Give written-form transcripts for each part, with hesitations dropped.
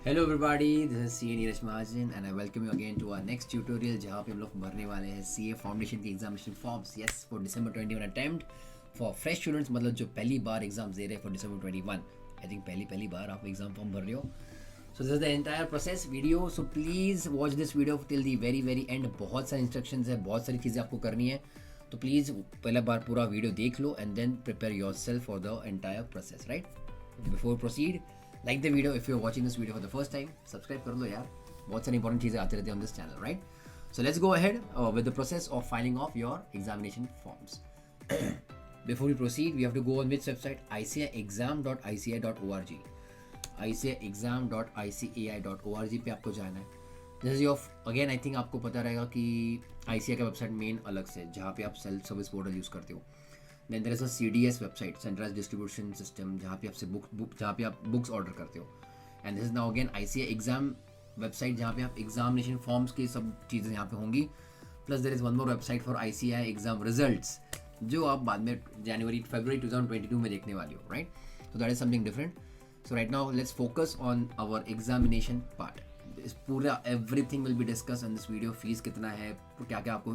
Hello everybody, this is C A Neeraj Mahajan and I welcome you again to our next tutorial जहाँ पे हम लोग भरने वाले हैं सी ए फाउंडेशन की examination forms yes for December 21 attempt for fresh students, मतलब जो पहली बार एग्जाम दे रहे हैं फॉर December 21। आई थिंक पहली बार आप एग्जाम फॉर्म भर रहे हो। So this is the entire process video, so please watch this video till the very and. बहुत सारी इंस्ट्रक्शंस है, बहुत सारी चीज़ें आपको करनी है, तो प्लीज़ पहला बार पूरा वीडियो देख लो and then prepare yourself for the entire process, right. Before proceed, like the video if you're watching this video for the first time, subscribe कर लो यार, बहुत सारी इंपॉर्टेंट चीज़ें आती रहती हैं on this channel, right? So let's go ahead with the process of filing off your examination forms. Before we proceed, we have to go on which website? iciexam.ici.org. iciexam.ici.org पे आपको जाना है। This is your again I think आपको पता रहेगा कि ICI का website main अलग से, जहाँ पे आप सेल्फ सर्विस पोर्टल यूज़ करते हो। Then there is a CDS website, centralised distribution system, जहाँ पे आपसे जहाँ पे आप बुक्स ऑर्डर करते हो। And this is now again ICI exam website, जहाँ पे आप एग्जामिनेशन फॉर्म्स की सब चीज़ें यहाँ पे होंगी। Plus there is one more website for ICI exam results, जो आप बाद में फरवरी 2022 में देखने वाली हो, right. So that is something different. So right now let's focus on our examination part. इस पूरा everything will be discuss in this video. Fees कितना है, क्या क्या आपको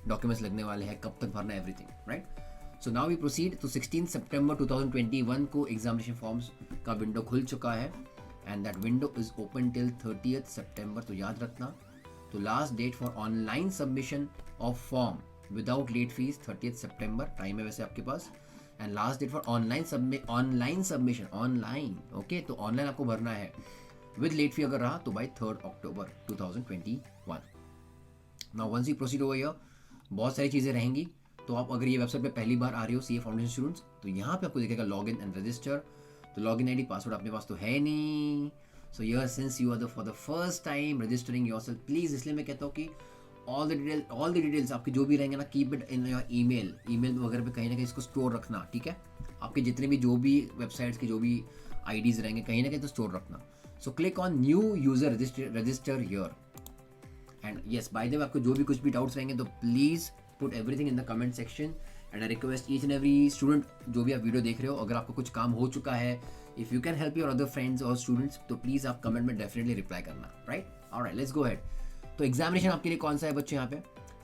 डॉक्यूमेंट्स लगने वाले हैं, कब तक भरना है, everything, right. So now we proceed. तो 16 सितंबर 2021 को एग्जामिनेशन फॉर्म्स का विंडो खुल चुका है and that window is open till 30th सितंबर। तो याद रखना, तो last date for online submission of form without late fees 30th सितंबर, टाइम है वैसे आपके पास। And last date for online submission online, okay, तो ऑनलाइन आपको भरना है विद लेट फी अगर रहा तो by 3rd October 2021। Now once you proceed over here, बहुत सारी चीज़ें रहेंगी। तो आप अगर ये वेबसाइट पे पहली बार आ रहे हो CA फाउंडेशन स्टूडेंट्स, तो यहाँ पे आपको दिखेगा लॉग इन एंड रजिस्टर। तो लॉग इन ID पासवर्ड अपने पास तो है नहीं। So yeah since you are for the first time registering yourself, please, इसलिए मैं कहता हूँ कि ऑल द डिटेल्स आपके जो भी रहेंगे ना, keep it in your email वगैरह पे कहीं ना कहीं इसको स्टोर रखना, ठीक है। आपके जितने भी जो भी वेबसाइट्स के जो भी IDs रहेंगे कहीं ना कहीं तो स्टोर रखना। सो click on new user register here and yes, by the way आपको जो भी कुछ भी डाउट्स रहेंगे तो please put everything in the comment section and I request each and every student, जो भी आप वीडियो देख रहे हो, अगर आपको कुछ काम हो चुका है, if you can help your other friends और स्टूडेंट्स, तो प्लीज़ आप कमेंट में डेफिनेटली रिप्लाई करना, right. Alright, let's go ahead. तो एग्जामिनेशन आपके लिए कौन सा है बच्चे यहाँ पे?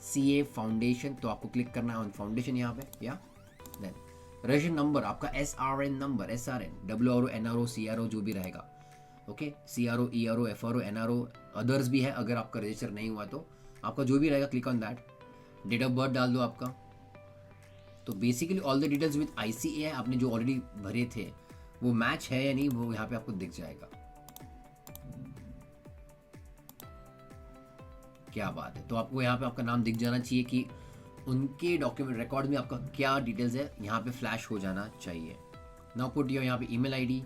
CA फाउंडेशन, तो आपको क्लिक करना है ऑन फाउंडेशन यहाँ पे, या देन रजिस्ट्रेशन नंबर आपका SRN number, SRN, WRO NRO CRO जो भी रहेगा, okay, CRO ERO FRO NRO others भी है, अगर आपका रजिस्टर नहीं हुआ तो आपका जो भी रहेगा click on that. Date of birth डाल दो आपका। तो basically all the details with ICA है, आपने जो ऑलरेडी भरे थे वो मैच है या नहीं, वो यहाँ पे आपको दिख जाएगा। क्या बात है, तो आपको यहाँ पे आपका नाम दिख जाना चाहिए कि उनके डॉक्यूमेंट रिकॉर्ड में आपका क्या डिटेल्स है, यहाँ पे फ्लैश हो जाना चाहिए। नाउ पुट योर यहाँ पे email ID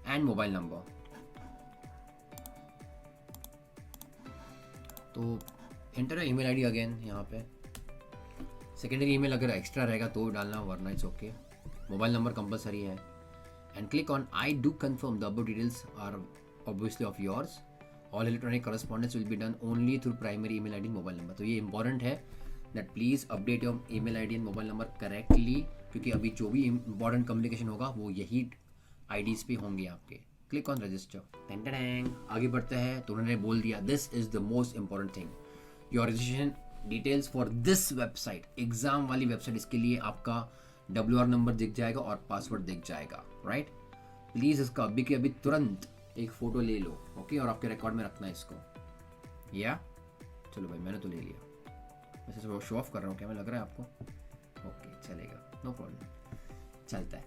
and mobile number. तो एंटर ईमेल ID अगेन यहाँ पे। सेकेंडरी ईमेल अगर एक्स्ट्रा रहेगा तो डालना, वरना it's okay. Mobile number compulsory है and click on I do confirm the above details are obviously of yours. All electronic correspondence will be done only through primary email ID mobile number. तो ये important है that please update your email ID and mobile number correctly, क्योंकि अभी जो भी important communication होगा वो यही IDs पे होंगे आपके। क्लिक ऑन रजिस्टर, टेंग आगे बढ़ते हैं। तो उन्होंने बोल दिया this is the most important thing, your registration details for this website, exam वाली वेबसाइट। इसके लिए आपका WR नंबर दिख जाएगा और पासवर्ड दिख जाएगा, राइट। प्लीज़ इसका अभी के अभी तुरंत एक फ़ोटो ले लो, ओके, और आपके रिकॉर्ड में रखना है इसको, या चलो भाई मैंने तो ले लिया, वैसे शो ऑफ कर रहा हूँ, क्या मैं लग रहा है आपको? ओके, चलेगा, नो प्रॉब्लम, चलता है।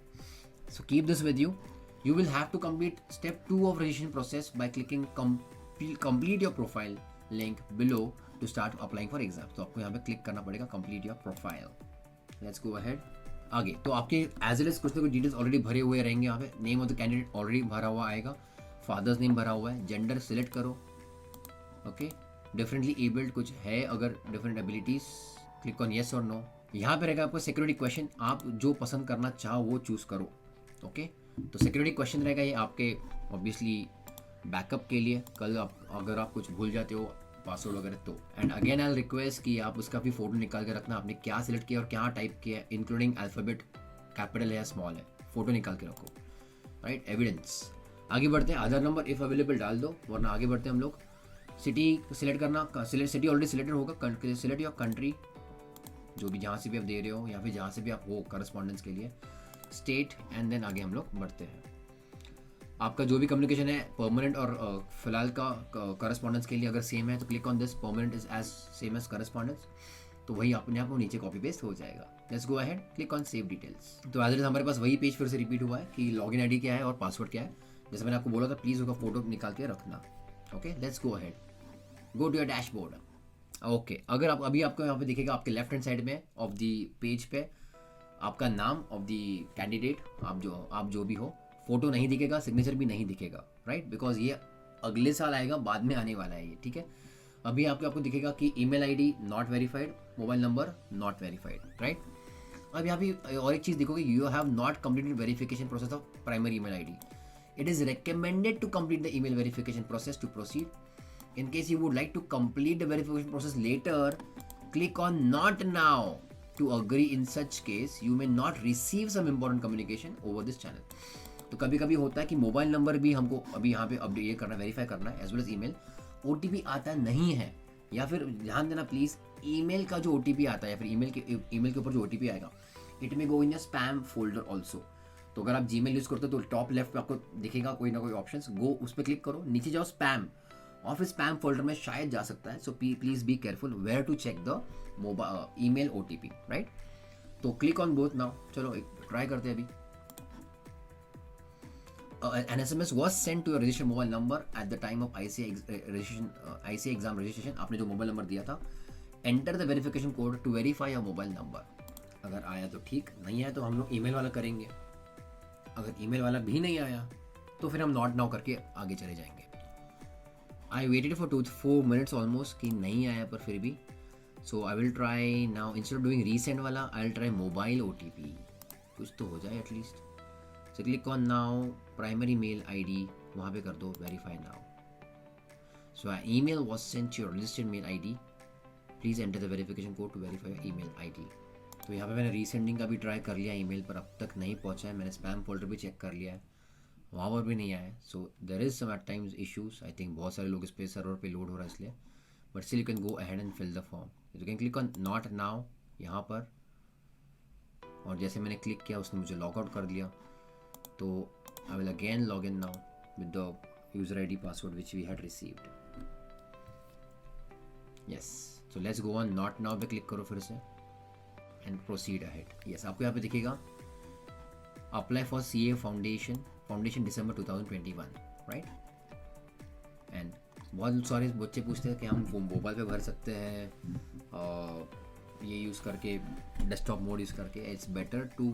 So keep this with you. You will have to complete step 2 of registration process by clicking complete your profile link below to start applying for exam। तो आपको यहाँ पे क्लिक करना पड़ेगा complete your profile। Let's go ahead। आगे तो आपके as well as कुछ ना कुछ डिटेल्स ऑलरेडी भरे हुए रहेंगे यहाँ पे। Name of the candidate already भरा हुआ आएगा, फादर्स नेम भरा हुआ है, जेंडर सिलेक्ट करो, ओके, डिफरेंटली एबल्ड कुछ है अगर different abilities, click on yes और नो। यहाँ पे रहेगा आपको सिक्योरिटी क्वेश्चन, आप जो पसंद करना चाहो वो चूज करो, ओके। तो सिक्योरिटी क्वेश्चन रहेगा ये आपके ऑब्वियसली बैकअप के लिए, कल आप अगर आप कुछ भूल जाते हो पासवर्ड वगैरह तो। एंड अगेन आई रिक्वेस्ट कि आप उसका भी फोटो निकाल के रखना, आपने क्या सिलेक्ट किया और क्या टाइप किया, इंक्लूडिंग अल्फ़ाबेट कैपिटल है या स्मॉल है, फोटो निकाल के रखो, राइट। एविडेंस आगे बढ़ते हैं, आधार नंबर इफ़ अवेलेबल डाल दो, वरना आगे बढ़ते हैं हम लोग। सिटी सिलेक्ट करना, सिटी ऑलरेडी सिलेक्टेड होगा, सिलेक्ट योर कंट्री, जो भी जहाँ से भी आप दे रहे हो या फिर जहाँ से भी आप हो करस्पॉन्डेंस के लिए, स्टेट, एंड देन आगे हम लोग बढ़ते हैं। आपका जो भी कम्युनिकेशन है परमानेंट और फिलहाल का करस्पॉन्डेंस के लिए अगर सेम है तो click on this, permanent is as same as correspondence, तो वही अपने आप को नीचे कॉपी पेस्ट हो जाएगा। Let's go ahead, click on save details. तो एज इट इज हमारे पास वही पेज फिर से रिपीट हुआ है कि लॉगिन आईडी क्या है और पासवर्ड क्या है। जैसे मैंने आपको बोला था, प्लीज़ उसका फोटो निकाल के रखना। Okay, let's go ahead, go to your dashboard. Okay, अगर आप अभी आपको यहाँ पे दिखेगा आपके लेफ्ट हैंड साइड में ऑफ द पेज पे आपका नाम ऑफ द कैंडिडेट, आप जो भी हो, फोटो नहीं दिखेगा, सिग्नेचर भी नहीं दिखेगा, राइट, बिकॉज ये अगले साल आएगा, बाद में आने वाला है ये, ठीक है। अभी आपको दिखेगा कि email ID not verified, mobile number not verified, right. अब यहाँ पे और एक चीज़ देखोगे, you have not completed verification process of primary email ID, it is recommended to complete the email verification process to proceed. In case you would like to complete the verification process later, click on not now to agree. In such case, you may not receive some important communication over this channel. तो कभी कभी होता है कि mobile number भी हमको अभी यहाँ पे अपडेट ये करना, वेरीफाई करना है, as well as email. OTP आता नहीं है, या फिर ध्यान देना प्लीज़, ईमेल का जो OTP आता है या फिर ईमेल के ऊपर जो OTP आएगा, it may go in your spam folder also. तो अगर आप Gmail यूज़ करते हो तो टॉप लेफ्ट पे आपको दिखेगा कोई ना कोई ऑप्शन, गो उस पर क्लिक करो, नीचे जाओ स्पैम, और फिर स्पैम फोल्डर में शायद जा सकता है। So please be careful where to check the mobile email OTP, right. तो क्लिक ऑन बोथ नाउ, चलो एक ट्राई करते हैं अभी। An SMS was sent to your registered mobile number at the time of ICA exam registration। आपने जो mobile number दिया था, enter the verification code to verify your mobile number. अगर आया तो ठीक, नहीं आया तो हम लोग ईमेल वाला करेंगे। अगर ईमेल वाला भी नहीं आया तो फिर हम नॉट नाउ करके आगे चले जाएंगे। I waited for 2-4 minutes almost कि नहीं आया, पर फिर भी so I will try now, instead of doing resend वाला I will try mobile OTP, कुछ तो हो जाए at least. So click on now, primary mail ID, वहाँ पे कर दो verify now. So email was sent to your registered mail ID, please enter the verification code to verify your email ID। तो यहाँ पे मैंने रीसेंडिंग का भी ट्राई कर लिया ईमेल, पर अब तक नहीं पहुँचा है। मैंने स्पैम फोल्डर भी चेक कर लिया है, वहाँ पर भी नहीं आया है। So there is some at times issues, I think बहुत सारे लोग इस पे सर्वर पे लोड हो रहा है इसलिए, but still you can go ahead and fill the form. You can click on not now यहाँ पर, और जैसे मैंने क्लिक किया उसने मुझे लॉग आउट कर दिया। तो I will again log in now with the user ID password which we had received. Yes, so let's go on not now पे क्लिक करो फिर से एंड प्रोसीड अहेड। यस, आपको यहाँ पे दिखेगा apply for CA foundation December 2021, right. And बहुत सारे बच्चे पूछते हैं कि हम मोबाइल पे भर सकते हैं ये यूज़ करके, डेस्कटॉप मोड यूज़ करके। इट्स बेटर टू,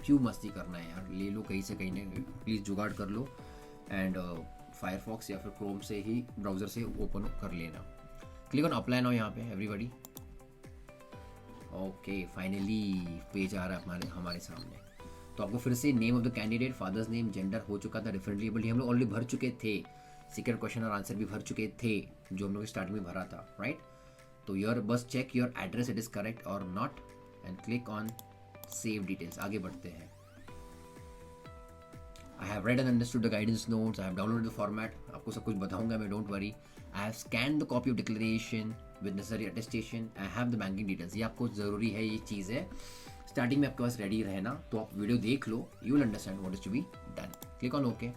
क्यों मस्ती करना है यार, ले लो कहीं से कहीं ने, प्लीज़ जुगाड़ कर लो एंड फायरफॉक्स या फिर क्रोम से ही ब्राउज़र से ओपन कर लेना। क्लिक ऑन अप्लाई नाउ यहाँ पे एवरीबडी। ओके, फाइनली पेज आ रहा है हमारे सामने। तो आपको फिर से name of the candidate, fathers name, gender हो चुका था, डिफरेंटली एबल्ड हम लोग ऑलरेडी भर चुके थे, सीक्रेट क्वेश्चन और आंसर भी भर चुके थे जो हम लोग स्टार्टिंग में भरा था, राइट। तो योर बस check your address, it is correct और not, and click on save details. आगे बढ़ते हैं। I have read and understood the guidance notes, I have downloaded the format, आपको सब कुछ बताऊंगा मैं, don't worry. I have scan the copy of declaration with necessary attestation, I have the banking details. ये आपको ज़रूरी है, ये चीज़ है स्टार्टिंग में आपके पास रेडी रहना। तो आप वीडियो देख लो, you will understand what is to be done. Click on okay.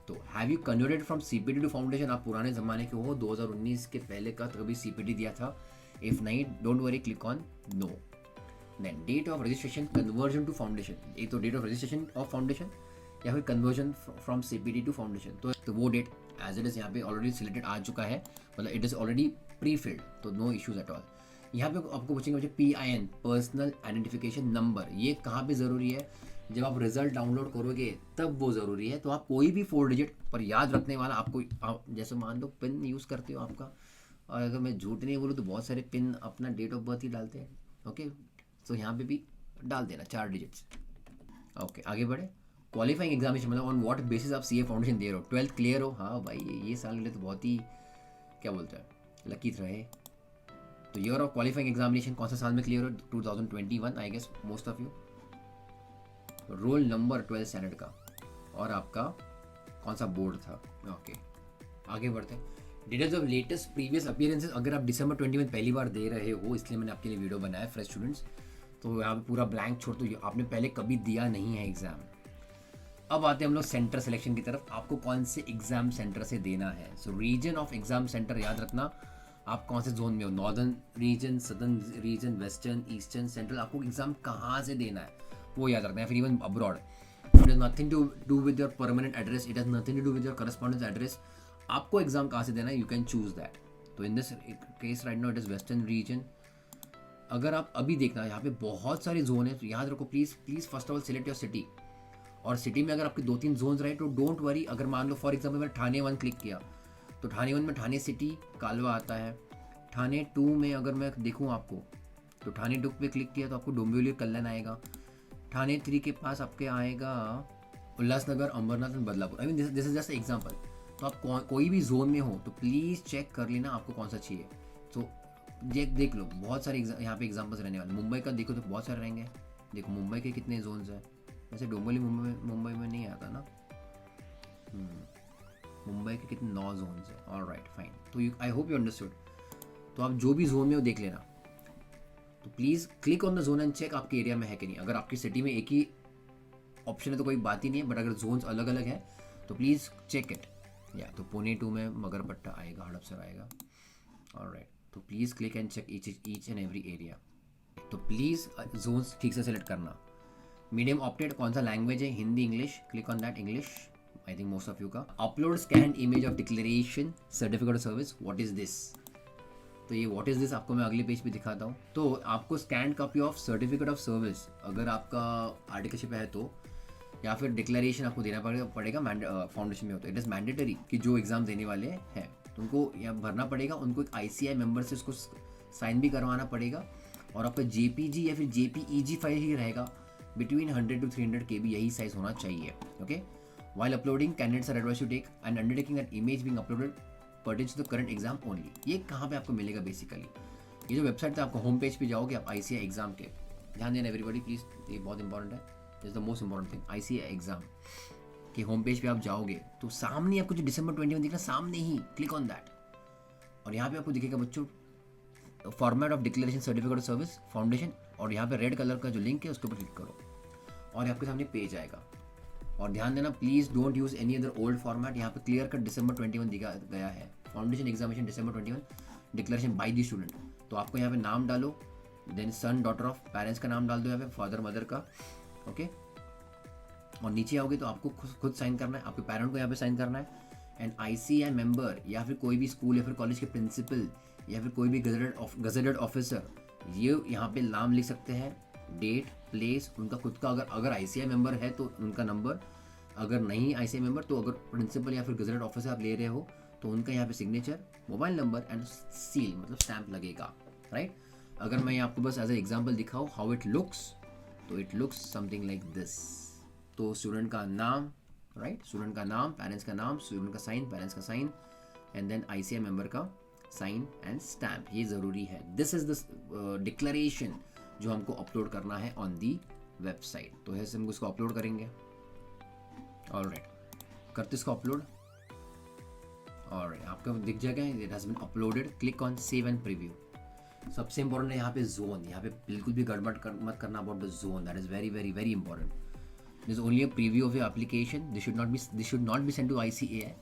तो have you converted from CPT to foundation, आप पुराने ज़माने के हो, 2019 के पहले का कभी CPT दिया था? इफ़ नहीं, don't worry, click on no. Then date of registration, conversion to foundation, एक तो date of registration of foundation या फिर conversion from CPT to foundation. तो वो डेट एज इट इज़ यहाँ पे ऑलरेडी सिलेक्टेड आ चुका है, मतलब it is already pre filled, तो नो इशूज़ एट ऑल। यहाँ पे आपको पूछेंगे PIN, पर्सनल आइडेंटिफिकेशन नंबर, ये कहाँ पे ज़रूरी है? जब आप रिजल्ट डाउनलोड करोगे तब वो ज़रूरी है। तो आप कोई भी 4 डिजिट पर याद रखने वाला, आपको जैसे मान लो पिन यूज़ करते हो आपका, और अगर मैं झूठ नहीं बोलूँ तो बहुत सारे पिन अपना डेट ऑफ बर्थ ही डालते हैं, ओके। तो यहाँ पे भी डाल देना 4 डिजिट्स। ओके, आगे बढ़े। क्वालिफाइंग एग्जामिनेशन, मतलब ऑन व्हाट बेसिस आप CA फाउंडेशन दे रहे हो, 12th क्लियर हो। हाँ भाई, ये साल के लिए तो बहुत ही क्या बोलते हैं, लकी रहे। तो ईयर ऑफ क्वालिफाइंग एग्जामिनेशन कौन सा साल में क्लियर हो? 2021 I guess most of you. Roll number 12th standard का, और आपका कौन सा बोर्ड था। ओके आगे बढ़ते हैं। Details of latest previous appearances, अगर आप December 21 पहली बार दे रहे हो, इसलिए मैंने आपके लिए वीडियो बनाया फ्रेश स्टूडेंट्स, तो यहाँ पे पूरा ब्लैंक छोड़ दो, आपने पहले कभी दिया नहीं है एग्ज़ाम। अब आते हैं हम लोग सेंटर सिलेक्शन की तरफ, आपको कौन से एग्जाम सेंटर से देना है। So reason of exam centre याद रखना, आप कौन से जोन में हो, northern region, southern region, western, eastern, central, आपको एग्जाम कहाँ से देना है वो याद रखना है। फिर even abroad, it has nothing to do with your permanent address, it has nothing to do with your correspondence address, आपको एग्जाम कहाँ से देना है, यू कैन चूज दैट। तो in this case right now it is western region. अगर आप अभी देखना, यहाँ पे बहुत सारे जोन है, तो याद रखो please please first of all select your city. और सिटी में अगर आपके 2-3 जोन्स रहे तो डोंट वरी, अगर मान लो फॉर एग्जाम्पल मैंने ठाणे 1 क्लिक किया तो ठाणे 1 में ठाणे सिटी कालवा आता है। ठाणे 2 में अगर मैं देखूँ आपको तो ठाणे 2 पे क्लिक किया तो आपको डोंबिवली कल्याण आएगा। ठाणे 3 के पास आपके आएगा Ulhasnagar, Ambernath and Badlapur. I mean this is just example. तो आप कोई भी जोन में हो तो प्लीज़ चेक कर लेना आपको कौन सा चाहिए। तो देख लो, बहुत सारे यहाँ पे एग्जाम्पल्स रहने वाले। मुंबई का देखो तो बहुत सारे रहेंगे। देखो मुंबई के कितने जोन्स हैं, वैसे डोंबिवली मुंबई में नहीं आता ना। मुंबई के कितने 9 जोन्स हैं। ऑलराइट फाइन, तो आई होप यू अंडरस्टूड। तो आप जो भी जोन में हो देख लेना, तो please click on the zone and check आपके एरिया में है कि नहीं। अगर आपकी सिटी में एक ही ऑप्शन है तो कोई बात ही नहीं है, बट अगर जोन्स अलग अलग है तो प्लीज़ चेक इट। या तो पुणे 2 में मगरपट्टा आएगा, हड़पसर आएगा। ऑलराइट, तो please click and check each and every area. तो प्लीज़ जोन्स ठीक से सेलेक्ट करना। मीडियम ऑप्टेड कौन सा लैंग्वेज है, Hindi, English, click on that English, I think most of you का। Upload scan image of declaration certificate of service, what is this. तो ये व्हाट इज दिस आपको मैं अगले पेज पे दिखाता हूँ। तो आपको scan copy of certificate of service, अगर आपका आर्टिकलशिप है तो, या फिर डिक्लेरेशन आपको देना पड़ेगा फाउंडेशन में हो तो इट इज़ मैंडेटरी कि जो एग्जाम देने वाले हैं तो उनको यहाँ भरना पड़ेगा। उनको एक ICAI मेंबर से उसको साइन भी करवाना पड़ेगा, और आपका JPG या फिर JPEG फाइल ही रहेगा। बिटवीन 100 to 300 KB यही साइज होना चाहिए। Okay, while uploading candidates are advised to take an undertaking that image being uploaded pertains to the current exam only. ये कहाँ पे आपको मिलेगा बेसिकली, ये जो वेबसाइट है, आपको होम पेज पे जाओगे आप ICAI एग्जाम के, ध्यान देना एवरीबॉडी प्लीज, ये बहुत इंपॉर्टेंट है, this is the most important thing. ICAI exam के होम पेज पे आप जाओगे तो सामने आपको जो December 21 दिखना, सामने ही क्लिक ऑन दैट, और यहाँ पे आपको दिखेगा बच्चों format of declaration certificate of service foundation, और यहाँ पे रेड कलर का जो लिंक है उसके ऊपर क्लिक करो और आपके सामने पेज आएगा। और ध्यान देना please don't use any other old format, यहाँ पे क्लियर कट December 21 दिखा गया है, foundation examination December 21, declaration by the student. तो आपको यहाँ पे नाम डालो, then son daughter of, parents का नाम डाल दो यहाँ पे, फादर मदर का। ओके, और नीचे आओगे तो आपको खुद साइन करना है, आपके पेरेंट को यहाँ पे साइन करना है, एंड ICAI मेंबर या फिर कोई भी स्कूल या फिर कॉलेज के प्रिंसिपल या फिर कोई भी गजेटेड ऑफिसर, ये यहाँ पे नाम लिख सकते हैं, डेट, प्लेस, उनका खुद का, अगर ICAI मेंबर है तो उनका नंबर, अगर नहीं ICAI मेंबर तो अगर प्रिंसिपल या फिर गजेटेड ऑफिसर आप ले रहे हो तो उनका यहाँ पे signature, mobile number and seal मतलब स्टैंप लगेगा, राइट। अगर मैं आपको बस एज ए एग्जाम्पल दिखाऊँ हाउ इट लुक्स, तो it looks something like this. तो स्टूडेंट का नाम, राइट, स्टूडेंट का नाम, पेरेंट्स का नाम, स्टूडेंट का साइन, पेरेंट्स का sign, and then ICAI member का साइन एंड स्टैम्प, ये ज़रूरी है। दिस इज द डिक्लेरेशन जो हमको अपलोड करना है ऑन दी वेबसाइट। तो ऐसे हम उसको अपलोड करेंगे। ऑलराइट, करते इसको अपलोड। ऑलराइट, आपका दिख जाएगा it has been uploaded, click on save and preview. सबसे इंपॉर्टेंट है यहाँ पे जोन, यहाँ पे बिल्कुल भी गड़बड़ मत करना about the zone, that is very very very important. This is only a preview of your application, this should not be send to ICAI।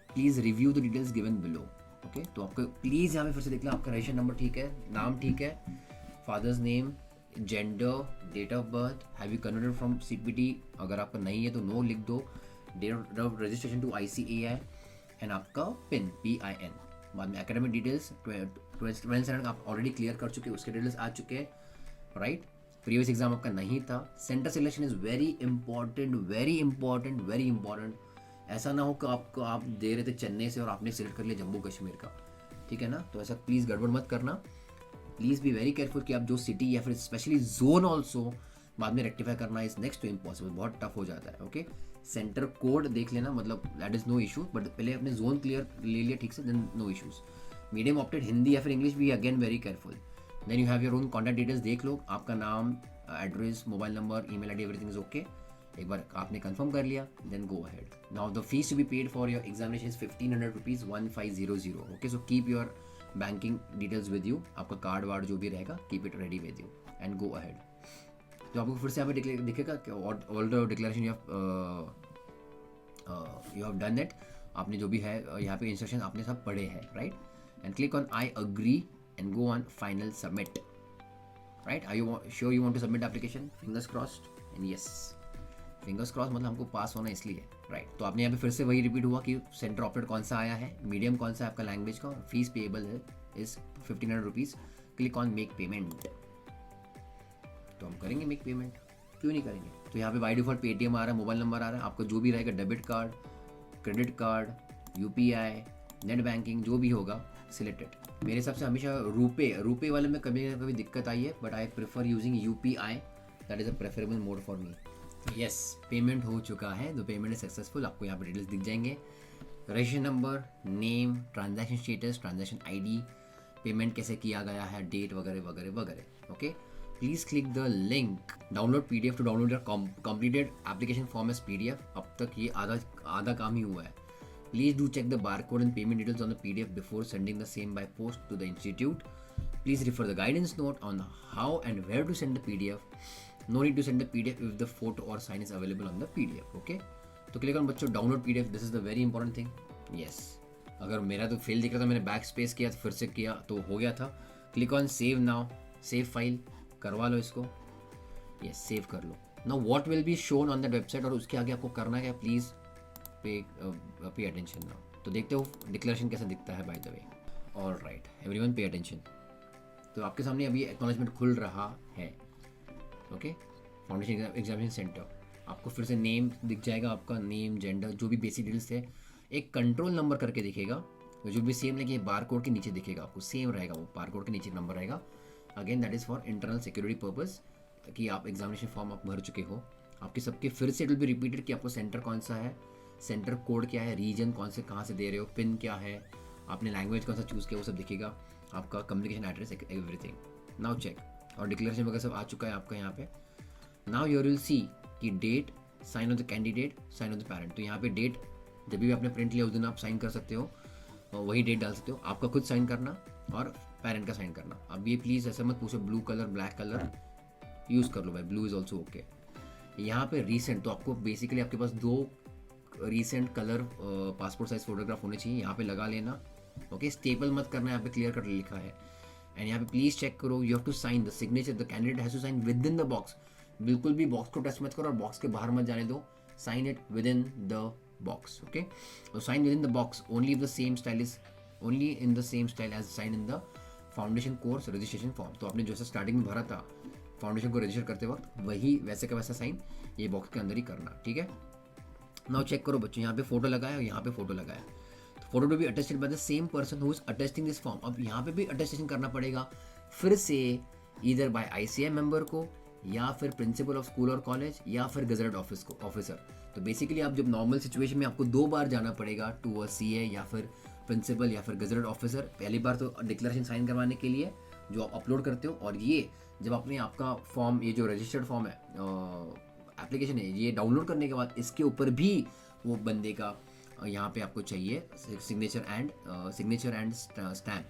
Please review the details given below. Okay, तो आपको please यहाँ पे फिर से देख लो, आपका registration number ठीक है, नाम ठीक है, father's name, gender, date of birth, have you converted from CPT, अगर आपका नहीं है तो नो लिख दो, date of registration to ICAI, and आपका PIN, PIN। बाद में एकेडमिक डिटेल्स, 12th स्टैंडर्ड आप ऑलरेडी क्लियर कर चुके, उसके डिटेल्स आ चुके हैं, राइट। प्रीवियस एग्जाम आपका नहीं था। Centre selection is very important, very important, very important. ऐसा ना हो कि आप दे रहे थे चेन्नई से और आपने सिलेक्ट कर लिया जम्मू कश्मीर का, ठीक है ना। तो ऐसा प्लीज़ गड़बड़ मत करना, प्लीज़ बी वेरी केयरफुल कि आप जो सिटी या फिर स्पेशली जोन ऑल्सो बाद में रेक्टिफाई करना इज नेक्स्ट टू इम्पॉसिबल, बहुत टफ हो जाता है। ओके, सेंटर कोड देख लेना, मतलब that is no issue, but पहले अपने जोन क्लियर ले लिया ठीक से, then no issues. Medium opted Hindi या फिर इंग्लिश, भी again very careful. Then you have your own contact details, देख लो आपका नाम, address, mobile number, email ID, everything is okay. एक बार आपने कंफर्म कर लिया, then go ahead. Now the fee to be paid for your examination is 1500 rupees 1500. Okay, so keep your banking details with you. आपका card वार्ड जो भी रहेगा, keep it ready with you and go ahead. तो आपको फिर से यहाँ पे दिखेगा कि all the declaration you have done it. आपने जो भी है यहाँ पे इंस्ट्रक्शन आपने सब पढ़े हैं, right. And click on I agree and go on final submit. Right, are you sure you want to submit application? Fingers crossed. And yes, fingers cross मतलब हमको पास होना इसलिए, राइट. तो आपने यहाँ पे फिर से वही रिपीट हुआ कि सेंटर ऑपरेट कौन सा आया है, मीडियम कौन सा है आपका लैंग्वेज का, फीस पेएबल है is 1500 rupees. Click on make payment. तो हम करेंगे मेक पेमेंट, क्यों नहीं करेंगे. तो यहाँ पे बाय डिफॉल्ट पेटीएम आ रहा है, मोबाइल नंबर आ रहा है, आपका जो भी रहेगा debit card, credit card, UPI, net banking जो भी होगा सिलेक्टेड. मेरे हिसाब से हमेशा रुपए वाले में कभी ना कभी दिक्कत आई है, but I prefer using UPI. That is a preferable mode for me. Yes, payment हो चुका है. The payment is successful. आपको यहाँ पे डिटेल्स दिख जाएंगे, registration number, name, transaction status, transaction ID, payment कैसे किया गया है, डेट वगैरह वगैरह वगैरह. Okay, please click the link download PDF to download your completed application form as PDF. अब तक ये आधा काम ही हुआ है. Please do check the barcode and payment details on the PDF before sending the same by post to the institute. Please refer the guidance note on how and where to send the PDF. No need to send the PDF if the photo or sign is available on the PDF. Okay? तो click on बच्चों download PDF. This is the very important thing. Yes, अगर मेरा तो fail दिख रहा था, मैंने back space किया फिर से किया तो हो गया था. Click on save now. Save file करवा लो इसको. यस, सेव कर लो. Now what will be shown on that website, और उसके आगे आपको करना क्या, प्लीज पे अटेंशन नाउ. तो देखते हो डिक्लेरेशन कैसा दिखता है by the way. All right everyone, pay attention. तो आपके सामने अभी एक्नॉलेजमेंट खुल रहा है. Okay, foundation examination centre. आपको फिर से नेम दिख जाएगा, आपका नेम, जेंडर, जो भी बेसिक डिटेल्स है. एक कंट्रोल नंबर करके दिखेगा जो भी सेम लेकिन बार कोड के नीचे दिखेगा, आपको सेम रहेगा, वो बार कोड के नीचे नंबर रहेगा. Again that is for internal security purpose कि आप एग्जामिनेशन फॉर्म आप भर चुके हो. आपके सबके फिर से इट विल बी रिपीटेड कि आपको सेंटर कौन सा है, सेंटर कोड क्या है, रीजन कौन से कहाँ से दे रहे हो, पिन क्या है, आपने लैंग्वेज कौन सा चूज़ किया, वो सब दिखेगा. आपका communication address, everything. Now check, और डिक्लेरेशन वगैरह सब आ चुका है आपका यहाँ पे. नाउ यू विल सी कि date, sign of the candidate, sign of the parent. तो यहाँ पे डेट जब भी आपने प्रिंट लिया उस दिन आप साइन कर सकते हो, और वही डेट डाल सकते हो. आपका खुद साइन करना और पेरेंट का साइन करना. अब ये प्लीज़ ऐसा मत पूछो blue colour black colour use कर लो भाई, ब्लू इज़ ऑल्सो ओके. यहाँ पे रीसेंट, तो आपको बेसिकली आपके पास 2 recent colour passport size photograph होने चाहिए, यहाँ पे लगा लेना. ओके, स्टेपल मत करना, यहाँ पे क्लियर कट लिखा है. एंड यहाँ पे प्लीज चेक करो, you have to sign the signature, the candidate has to sign with in the box. बिल्कुल भी बॉक्स को टच मत करो और बॉक्स के बाहर मत जाने दो. Sign it with in the box. Okay, तो sign with in the box only if the same style is only in the same style as sign in the foundation course registration form. तो आपने जैसा starting में भरा था foundation को register करते वक्त, वही वैसे का वैसा साइन ये बॉक्स के अंदर ही करना. ठीक है, नाउ चेक करो बच्चों, यहाँ पे फोटो लगाया और यहाँ पे फोटो लगाया. Photo to be attested by the same person who is attesting this form. अब यहाँ पे भी अटेस्टेशन करना पड़ेगा फिर से, ईदर बाय आईसीआई मेंबर को, या फिर प्रिंसिपल ऑफ स्कूल और कॉलेज, या फिर गजटेड ऑफिसर. तो बेसिकली आप जब नॉर्मल सिचुएशन में आपको 2 बार जाना पड़ेगा टू अ सीए या फिर प्रिंसिपल या फिर गजटेड ऑफिसर. पहली बार तो डिक्लेरेशन साइन करवाने के लिए जो आप अपलोड करते हो, और ये जब आपने आपका फॉर्म, ये जो रजिस्टर्ड फॉर्म है, एप्लीकेशन है, ये डाउनलोड करने के बाद इसके ऊपर भी वो बंदे का यहाँ पे आपको चाहिए सिग्नेचर एंड स्टैम्प.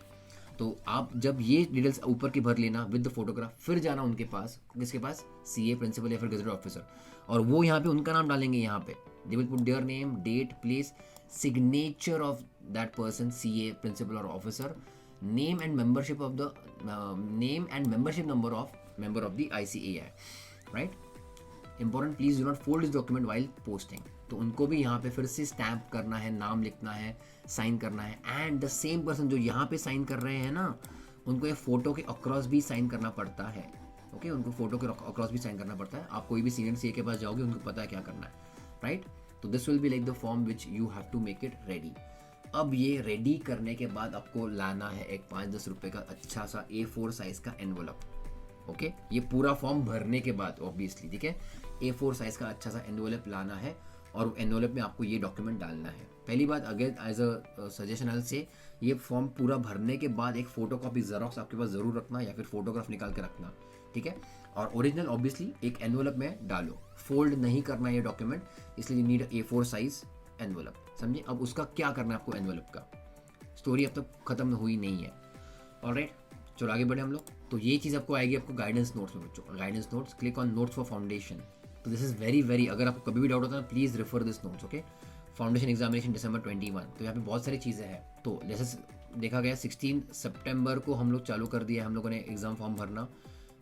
तो आप जब ये डिटेल्स ऊपर की भर लेना विद द फोटोग्राफ, फिर जाना उनके पास, किसके पास, सीए, प्रिंसिपल या फिर गजटेड ऑफिसर, और वो यहाँ पे उनका नाम डालेंगे. यहाँ पे they will put their name, date, place, signature of that person, CA, principal और officer, name and membership number of member of the ICAI. Right, important, please do not fold this document while posting. तो उनको भी यहाँ पे फिर से stamp करना है, नाम लिखना है, साइन करना है. एंड द सेम पर्सन जो यहाँ पे साइन कर रहे हैं ना, उनको ये फोटो के अक्रॉस भी साइन करना पड़ता है. ओके, उनको फोटो के अक्रॉस भी साइन करना पड़ता है. आप कोई भी सीनियर सीए के पास जाओगे, उनको पता है क्या करना है. राइट, तो this will be like the form which you have to make it ready. अब ये रेडी करने के बाद आपको लाना है एक 5-10 रुपये का अच्छा सा A4 साइज का एनवलप. ओके, ये पूरा फॉर्म भरने के बाद ऑब्वियसली, ठीक है, A4 साइज का अच्छा सा एनवलप लाना है, और एनवलप में आपको ये डॉक्यूमेंट डालना है. पहली बात, अगेन एज अ सजेशन से, ये फॉर्म पूरा भरने के बाद एक फोटो कॉपी जेरोक्स आपके पास ज़रूर रखना, या फिर फोटोग्राफ निकाल के रखना. ठीक है, और ओरिजिनल ऑब्वियसली एक एनवलप में डालो, फोल्ड नहीं करना ये डॉक्यूमेंट, इसलिए you need A4 size envelope, समझे। अब उसका क्या करना है आपको एनवलप का, स्टोरी अब तक खत्म हुई नहीं है। ऑलराइट, चलो आगे बढ़े हम लोग। तो ये चीज़ आपको आएगी आपको गाइडेंस नोट्स में बच्चों, guidance notes, click on notes for foundation. तो दिस इज़ वेरी अगर आपको कभी भी डाउट होता है please refer this notes, okay. Foundation examination December 21, तो यहाँ पे बहुत सारी चीज़ें हैं। तो जैसे देखा गया 16 सितंबर को हम लोग चालू कर दिया हम लोगों ने एग्ज़ाम फॉर्म भरना,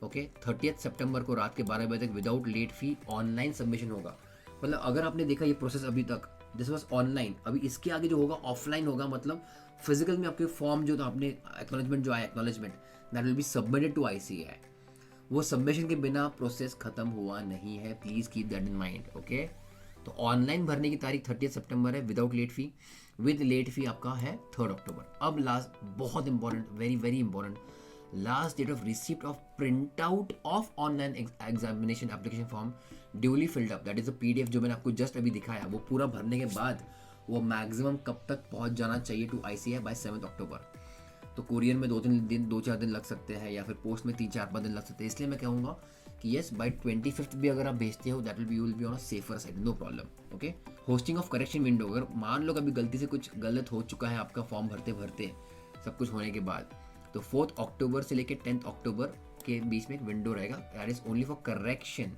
ओके। 30 सितंबर को रात के 12 बजे तक without late fee online submission होगा। मतलब अगर आपने देखा ये प्रोसेस अभी तक दिस वॉज ऑनलाइन, अभी इसके आगे जो होगा ऑफलाइन होगा, मतलब फिजिकल में आपके फॉर्म जो था आपने एक्नॉलेजमेंट जो आया acknowledgement that will be submitted to ICAI, वो सबमिशन के बिना प्रोसेस खत्म हुआ नहीं है, please keep that in mind, okay. तो ऑनलाइन भरने की तारीख 30 सितंबर है without late fee, with late fee आपका है 3 अक्टूबर। अब लास्ट बहुत important, very important, last date of receipt of print out of online examination application form duly filled up, that is a PDF जो मैंने आपको जस्ट अभी दिखाया, वो पूरा भरने के बाद वो मैक्सिमम कब तक पहुंच जाना चाहिए टू ICAI बाय 7 अक्टूबर। तो कुरियर में 2-4 दिन लग सकते हैं, या फिर पोस्ट में 3-4 दिन लग सकते हैं, इसलिए मैं कहूँगा कि यस बाय 25 भी अगर आप भेजते हो that will be on a safer side, no problem, okay. Hosting of correction window, अगर मान लो कभी गलती से कुछ गलत हो चुका है आपका फॉर्म भरते भरते सब कुछ होने के बाद, तो 4 अक्टूबर से लेकर 10 अक्टूबर के बीच में एक विंडो रहेगा, that is only for correction.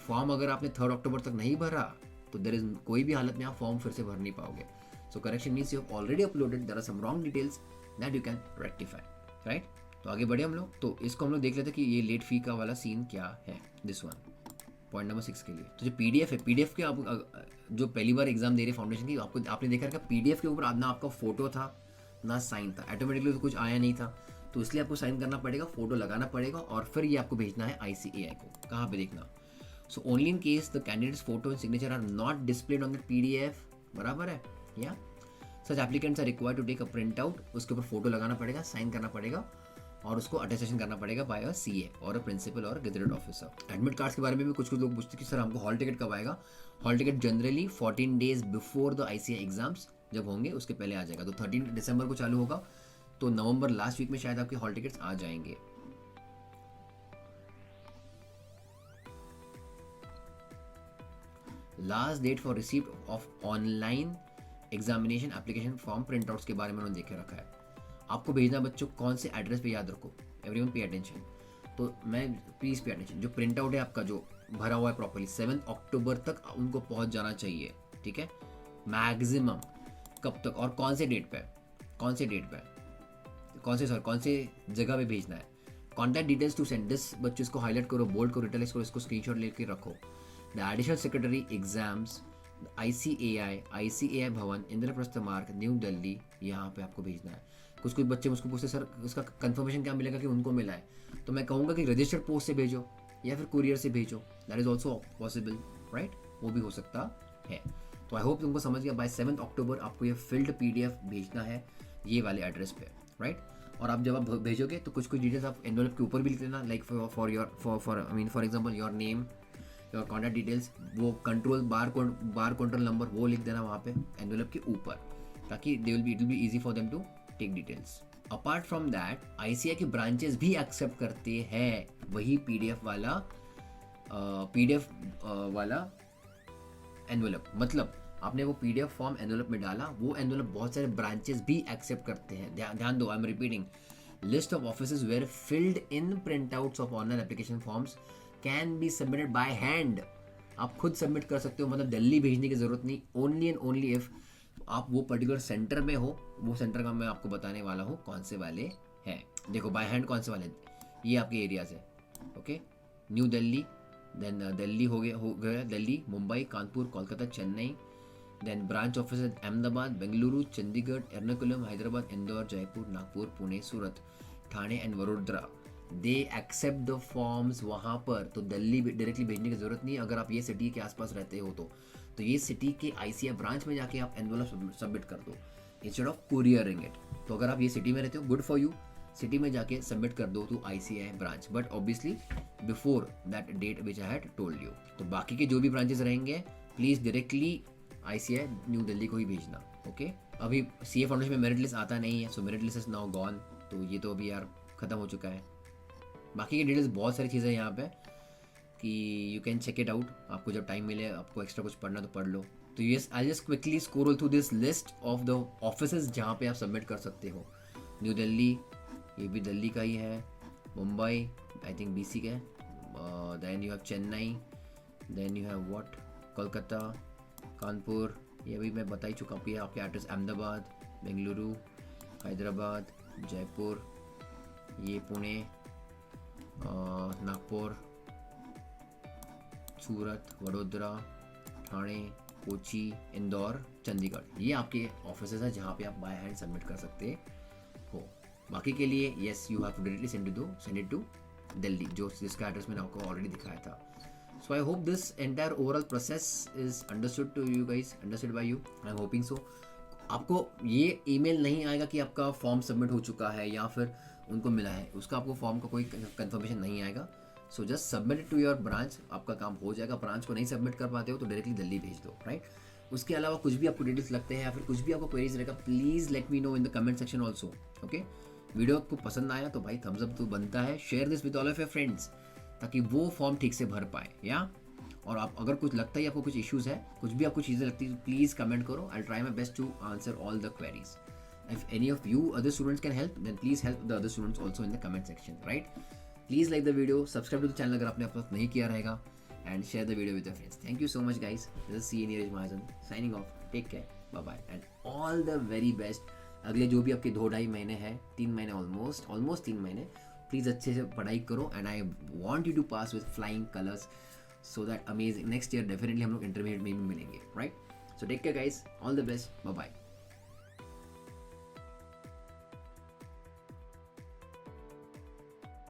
Form अगर आपने 3 अक्टूबर तक नहीं भरा तो देयर इज कोई भी हालत में आप फॉर्म फिर से भर नहीं पाओगे। So correction means you have already uploaded, there are some wrong details that you can rectify, right. तो आगे बढ़े हम लोग, तो इसको हम लोग देख लेते हैं कि ये लेट फी का वाला सीन क्या है, दिस वन पॉइंट नंबर 6 के लिए। तो जो PDF है, PDF के आप जो पहली बार एग्जाम दे रहे फाउंडेशन की, आपको आपने देखा था PDF के ऊपर ना आपका फोटो था ना साइन था, ऑटोमेटिकली तो कुछ आया नहीं था, तो इसलिए आपको साइन करना पड़ेगा, फोटो लगाना पड़ेगा, और फिर ये आपको भेजना है ICAI को। कहाँ पे देखना, so only in case the candidates photo and signature are not displayed on the PDF, बराबर है, या such applicants are required to take a print out, उसके ऊपर फोटो लगाना पड़ेगा, साइन करना पड़ेगा, और उसको अटेस्टेशन करना पड़ेगा बाय अ CA और अ प्रिंसिपल और गेजेटेड ऑफिसर। एडमिट कार्ड्स के बारे में भी कुछ लोग पूछते हैं कि सर हमको हॉल टिकट कब आएगा। Hall ticket generally 14 days before the ICAI exams जब होंगे उसके पहले आ जाएगा। तो 13 दिसंबर को चालू होगा, तो नवंबर लास्ट वीक में शायद आपके हॉल टिकट्स आ जाएंगे। Last date for receipt of online examination application form print outs के बारे में उन्होंने देखे रखा है। आपको भेजना बच्चों कौन से एड्रेस पे, याद रखो, एवरीवन पे अटेंशन। तो मैं प्लीज़ पे अटेंशन, जो प्रिंट आउट है आपका जो भरा हुआ है प्रॉपर्ली 7 अक्टूबर तक उनको पहुंच जाना चाहिए, ठीक है, मैक्सिमम। कब तक और कौन से डेट पे, कौन से जगह पे भेजना है, contact details to send this, बच्चों इसको हाईलाइट करो, बोल्ड करो, इटैलिक्स करो, इसको स्क्रीनशॉट लेके रखो। The additional secretary exams ICAI भवन, इंद्रप्रस्थ मार्ग, न्यू दिल्ली, यहाँ पे आपको भेजना है। कुछ बच्चे मुझको पूछते सर उसका कंफर्मेशन क्या मिलेगा कि उनको मिला है, तो मैं कहूँगा कि रजिस्टर्ड पोस्ट से भेजो या फिर कुरियर से भेजो, that is also possible, right, वो भी हो सकता है। तो आई होप तुमको समझ गया, बाय 7 अक्टूबर आपको ये फिल्ड PDF भेजना है ये वाले एड्रेस पे, राइट। और आप जब आप भेजोगे तो कुछ डिटेल्स आप एनवलप के ऊपर भी लिख देना, like for example your name, your contact details, वो कंट्रोल बार कंट्रोल नंबर वो लिख देना वहाँ पे एनवलप के ऊपर, ताकि it will be easy for them to take details. Apart from that ICAI के ब्रांचेस भी एक्सेप्ट करते हैं वही PDF वाला एनवलप, मतलब आपने वो PDF फॉर्म एनवलप में डाला, वो एनवलप बहुत सारे ब्रांचेस भी एक्सेप्ट करते हैं। ध्यान दो, I am repeating, list of offices where filled in print outs of online application forms can be submitted by hand. आप खुद सबमिट कर सकते हो, मतलब दिल्ली भेजने की जरूरत नहीं, ओनली एंड ओनली इफ आप वो पर्टिकुलर सेंटर में हो। वो सेंटर का मैं आपको बताने वाला हूँ कौन से वाले हैं। देखो बाय हैंड कौन से वाले हैं, ये आपके एरियाज है, ओके। न्यू दिल्ली, देन दिल्ली हो गया Delhi, Mumbai, Kanpur, Kolkata, Chennai, then branch office Ahmedabad, Bengaluru, Chandigarh, Ernakulam, Hyderabad, Indore, Jaipur, Nagpur, Pune, Surat, Thane and Vadodara. They accept the forms वहाँ पर, तो दिल्ली डायरेक्टली भेजने की जरूरत नहीं। अगर आप ये सिटी के आसपास रहते हो तो ये सिटी के ICAI ब्रांच में जाके आप एनवलप सबमिट कर दो इंस्टेड ऑफ कुरियरिंग इट। तो अगर आप ये सिटी में रहते हो, गुड फॉर यू, सिटी में जाके सबमिट कर दो to ICAI branch, but obviously before that date which I had told you. तो बाकी के जो भी ब्रांचेस रहेंगे please directly ICAI New Delhi को ही भेजना, ओके। अभी CA फाउंडेशन में मेरिट लिस्ट आता नहीं है, so merit list is now gone, तो ये तो अभी यार खत्म हो चुका है। बाकी की डिटेल्स बहुत सारी चीज़ें यहाँ पे कि you can check it out, आपको जब टाइम मिले, आपको एक्स्ट्रा कुछ पढ़ना तो पढ़ लो। तो yes, I just quickly scroll through this list of the offices जहाँ पे आप सबमिट कर सकते हो। न्यू दिल्ली, ये भी दिल्ली का ही है, मुंबई आई थिंक BC का है, then you have Chennai, then you have what Kolkata, Kanpur, ये भी मैं बता ही चुका हूँ। आपके एड्रेस अहमदाबाद, बेंगलुरु, हैदराबाद, जयपुर, ये पुणे, नागपुर, सूरत, वडोदरा, ठाणे, कोची, इंदौर, चंडीगढ़, ये आपके ऑफिसेज हैं जहाँ पे आप बाय हैंड सबमिट कर सकते हो। बाकी के लिए yes, you have to directly send it to Delhi, जो जिसका एड्रेस मैंने आपको ऑलरेडी दिखाया था। So I hope this entire overall process is understood to you guys, understood by you, I am hoping so. आपको ये ईमेल नहीं आएगा कि आपका फॉर्म सबमिट हो चुका है या फिर उनको मिला है, उसका आपको फॉर्म का कोई कंफर्मेशन नहीं आएगा। So just submit it to your branch, आपका काम हो जाएगा। ब्रांच को नहीं सबमिट कर पाते हो तो डायरेक्टली दिल्ली भेज दो, राइट। उसके अलावा कुछ भी आपको डिटेल्स लगते हैं या फिर कुछ भी आपको क्वेरीज रहेगा, please let me know in the comment section also, okay. Video आपको पसंद आया तो भाई थम्स अप तो बनता है, share this with all of your friends ताकि वो फॉर्म ठीक से भर पाए, या और आप अगर कुछ लगता है आपको कुछ इश्यूज़ है, कुछ भी आपको चीज़ें लगती है, प्लीज़ कमेंट करो, I try my best to answer all the queries. If any of you other students can help, then please help the other students also in the comment section, right? Please like the video, subscribe to the channel अगर आपने अब तक नहीं किया रहेगा, and share the video with your friends. Thank you so much guys. This is CA Neeraj Mahajan signing off. Take care. Bye bye and all the very best. अगले जो भी आपके 2-2.5 महीने हैं, 3 महीने ऑलमोस्ट 3 महीने, प्लीज़ अच्छे से पढ़ाई करो and I want you to pass with flying colors so that amazing next year definitely हम लोग इंटरमीडिएट में भी मिलेंगे, right? So take care guys. All the best. Bye bye.